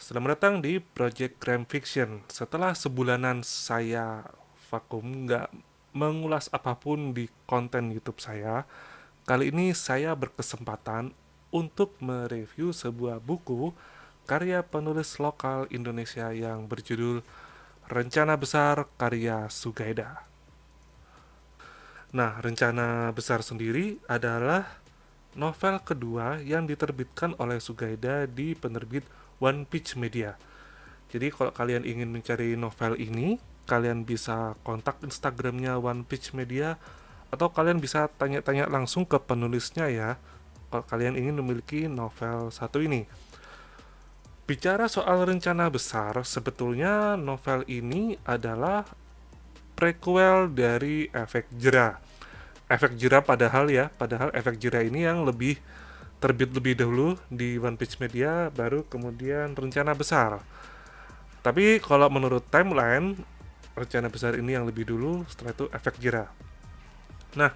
Selamat datang di Project Crime Fiction. Setelah sebulanan saya vakum nggak mengulas apapun di konten YouTube saya, kali ini saya berkesempatan untuk mereview sebuah buku karya penulis lokal Indonesia yang berjudul Rencana Besar karya Sugaida. Nah, Rencana Besar sendiri adalah novel kedua yang diterbitkan oleh Sugaida di penerbit One Peach Media. Jadi kalau kalian ingin mencari novel ini, kalian bisa kontak Instagramnya One Peach Media atau kalian bisa tanya-tanya langsung ke penulisnya ya. Kalau kalian ingin memiliki novel satu ini. Bicara soal rencana besar, sebetulnya novel ini adalah prequel dari Efek Jera. Efek Jera padahal Efek Jera ini yang lebih terbit lebih dahulu di One Piece Media, baru kemudian Rencana Besar. Tapi kalau menurut timeline, Rencana Besar ini yang lebih dulu, setelah itu Efek Jera. Nah,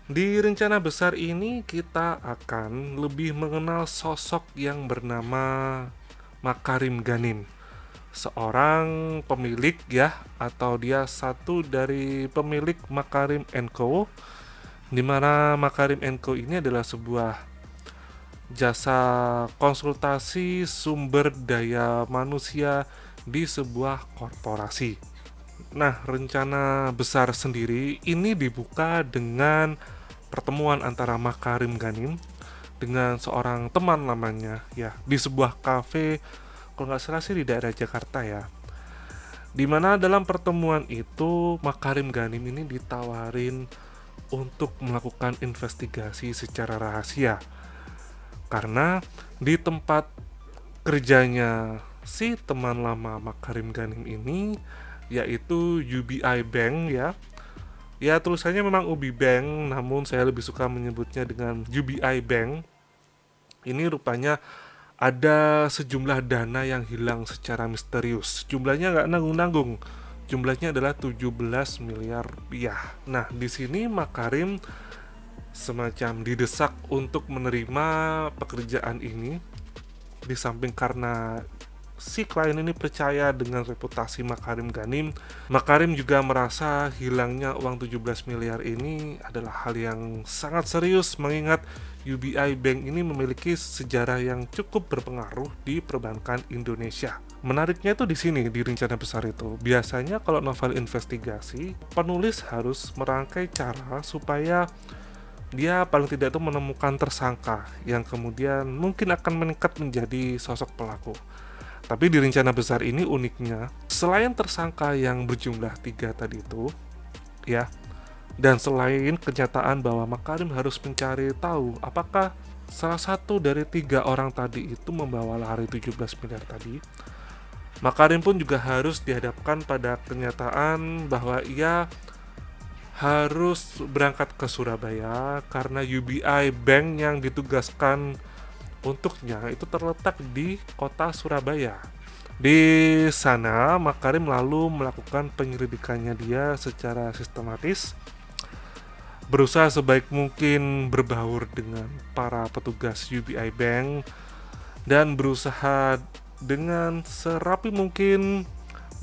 di Rencana Besar ini kita akan lebih mengenal sosok yang bernama Makarim Ganim, seorang pemilik ya, atau dia satu dari pemilik Makarim Co, di mana Makarim Co ini adalah sebuah jasa konsultasi sumber daya manusia di sebuah korporasi. Nah, rencana besar sendiri ini dibuka dengan pertemuan antara Makarim Ganim dengan seorang teman lamanya ya di sebuah kafe, kalau nggak salah sih di daerah Jakarta ya. Dimana dalam pertemuan itu Makarim Ganim ini ditawarin untuk melakukan investigasi secara rahasia karena di tempat kerjanya si teman lama Makarim Ganim ini, yaitu UBI Bank ya. Ya, tulisannya memang UBI Bank, namun saya lebih suka menyebutnya dengan UBI Bank. Ini rupanya ada sejumlah dana yang hilang secara misterius. Jumlahnya nggak nanggung-nanggung. Jumlahnya adalah 17 miliar rupiah. Nah, di sini Makarim semacam didesak untuk menerima pekerjaan ini, di samping karena si klien ini percaya dengan reputasi Makarim Ganim. Makarim juga merasa hilangnya uang 17 miliar ini adalah hal yang sangat serius, mengingat UBI Bank ini memiliki sejarah yang cukup berpengaruh di perbankan Indonesia. Menariknya itu di sini, di rencana besar itu. Biasanya kalau novel investigasi, penulis harus merangkai cara supaya dia paling tidak itu menemukan tersangka yang kemudian mungkin akan meningkat menjadi sosok pelaku. Tapi di rencana besar ini uniknya, selain tersangka yang berjumlah 3 tadi itu, ya, dan selain kenyataan bahwa Makarim harus mencari tahu apakah salah satu dari 3 orang tadi itu membawa lari 17 miliar tadi, Makarim pun juga harus dihadapkan pada kenyataan bahwa ia harus berangkat ke Surabaya karena UBI Bank yang ditugaskan untuknya itu terletak di kota Surabaya. Di sana, Makarim lalu melakukan penyelidikannya dia secara sistematis, berusaha sebaik mungkin berbaur dengan para petugas UBI Bank dan berusaha dengan serapi mungkin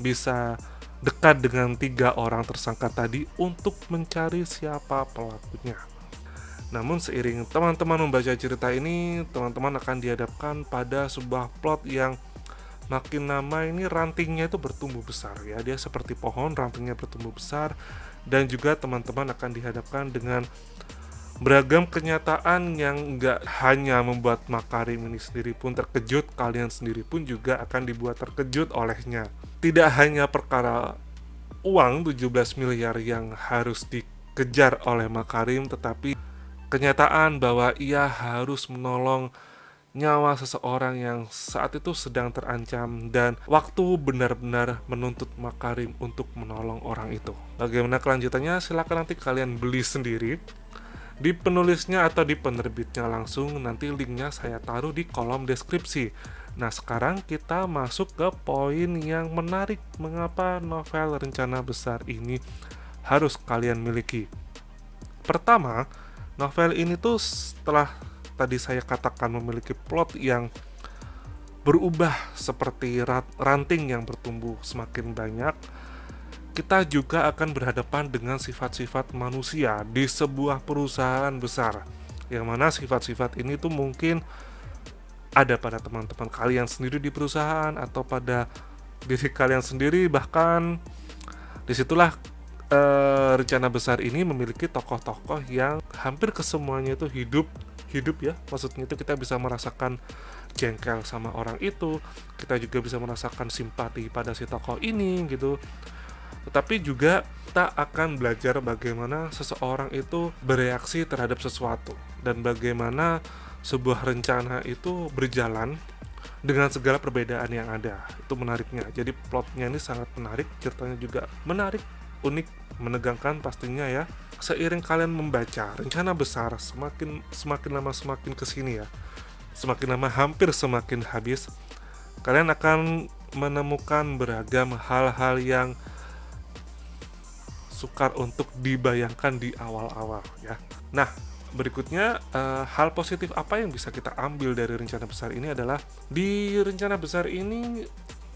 bisa dekat dengan 3 orang tersangka tadi untuk mencari siapa pelakunya. Namun seiring teman-teman membaca cerita ini, teman-teman akan dihadapkan pada sebuah plot yang makin lama ini rantingnya itu bertumbuh besar ya. Dia seperti pohon, rantingnya bertumbuh besar, dan juga teman-teman akan dihadapkan dengan beragam kenyataan yang nggak hanya membuat Makarim ini sendiri pun terkejut, kalian sendiri pun juga akan dibuat terkejut olehnya. Tidak hanya perkara uang 17 miliar yang harus dikejar oleh Makarim, tetapi kenyataan bahwa ia harus menolong nyawa seseorang yang saat itu sedang terancam dan waktu benar-benar menuntut Makarim untuk menolong orang itu. Bagaimana kelanjutannya? Silakan nanti kalian beli sendiri di penulisnya atau di penerbitnya langsung. Nanti linknya saya taruh di kolom deskripsi. Nah, sekarang kita masuk ke poin yang menarik, mengapa novel Rencana Besar ini harus kalian miliki. Pertama, novel ini tuh setelah tadi saya katakan memiliki plot yang berubah seperti ranting yang bertumbuh semakin banyak, kita juga akan berhadapan dengan sifat-sifat manusia di sebuah perusahaan besar, yang mana sifat-sifat ini tuh mungkin ada pada teman-teman kalian sendiri di perusahaan atau pada diri kalian sendiri. Bahkan disitulah rencana besar ini memiliki tokoh-tokoh yang hampir kesemuanya itu hidup ya, maksudnya itu kita bisa merasakan jengkel sama orang itu, kita juga bisa merasakan simpati pada si tokoh ini gitu. Tetapi juga kita akan belajar bagaimana seseorang itu bereaksi terhadap sesuatu dan bagaimana sebuah rencana itu berjalan dengan segala perbedaan yang ada. Itu menariknya. Jadi plotnya ini sangat menarik, ceritanya juga menarik, unik, menegangkan pastinya ya. Seiring kalian membaca rencana besar, semakin lama semakin kesini ya, semakin lama hampir semakin habis, kalian akan menemukan beragam hal-hal yang sukar untuk dibayangkan di awal-awal ya. Nah, berikutnya hal positif apa yang bisa kita ambil dari rencana besar ini adalah di rencana besar ini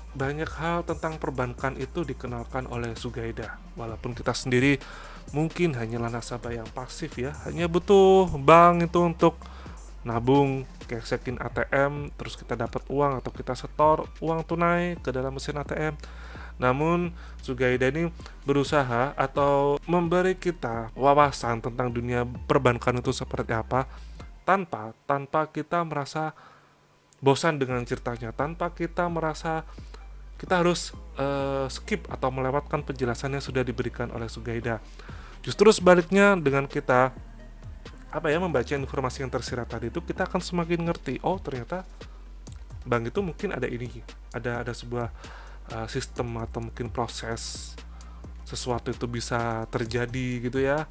banyak hal tentang perbankan itu dikenalkan oleh Sugaida. Walaupun kita sendiri mungkin hanyalah nasabah yang pasif ya, hanya butuh bank itu untuk nabung, gesekin ATM, terus kita dapat uang atau kita setor uang tunai ke dalam mesin ATM. Namun Sugaida ini berusaha atau memberi kita wawasan tentang dunia perbankan itu seperti apa, tanpa kita merasa bosan dengan ceritanya, tanpa kita merasa kita harus skip atau melewatkan penjelasan yang sudah diberikan oleh Sugaida. Justru sebaliknya, dengan kita membaca informasi yang tersirat tadi itu, kita akan semakin ngerti, oh ternyata bank itu mungkin ada ini, ada sebuah sistem atau mungkin proses sesuatu itu bisa terjadi gitu ya,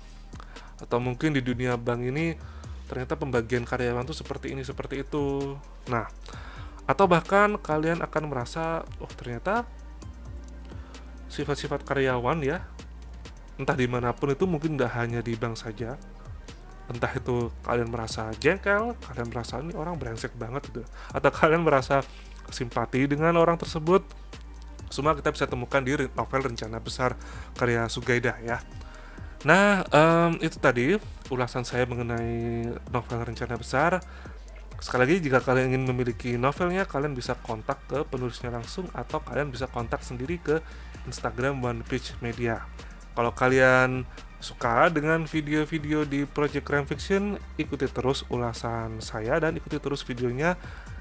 atau mungkin di dunia bank ini ternyata pembagian karyawan tuh seperti ini seperti itu. Nah, atau bahkan kalian akan merasa oh ternyata sifat-sifat karyawan ya, entah dimanapun itu, mungkin tidak hanya di bank saja, entah itu kalian merasa jengkel, kalian merasa ini orang brengsek banget gitu, atau kalian merasa simpati dengan orang tersebut, semua kita bisa temukan di novel Rencana Besar karya Sugaida ya. Nah, itu tadi ulasan saya mengenai novel Rencana Besar. Sekali lagi, jika kalian ingin memiliki novelnya, kalian bisa kontak ke penulisnya langsung atau kalian bisa kontak sendiri ke Instagram One Pitch Media. Kalau kalian suka dengan video-video di Project Crime Fiction, ikuti terus ulasan saya dan ikuti terus videonya,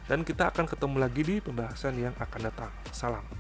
dan kita akan ketemu lagi di pembahasan yang akan datang. Salam.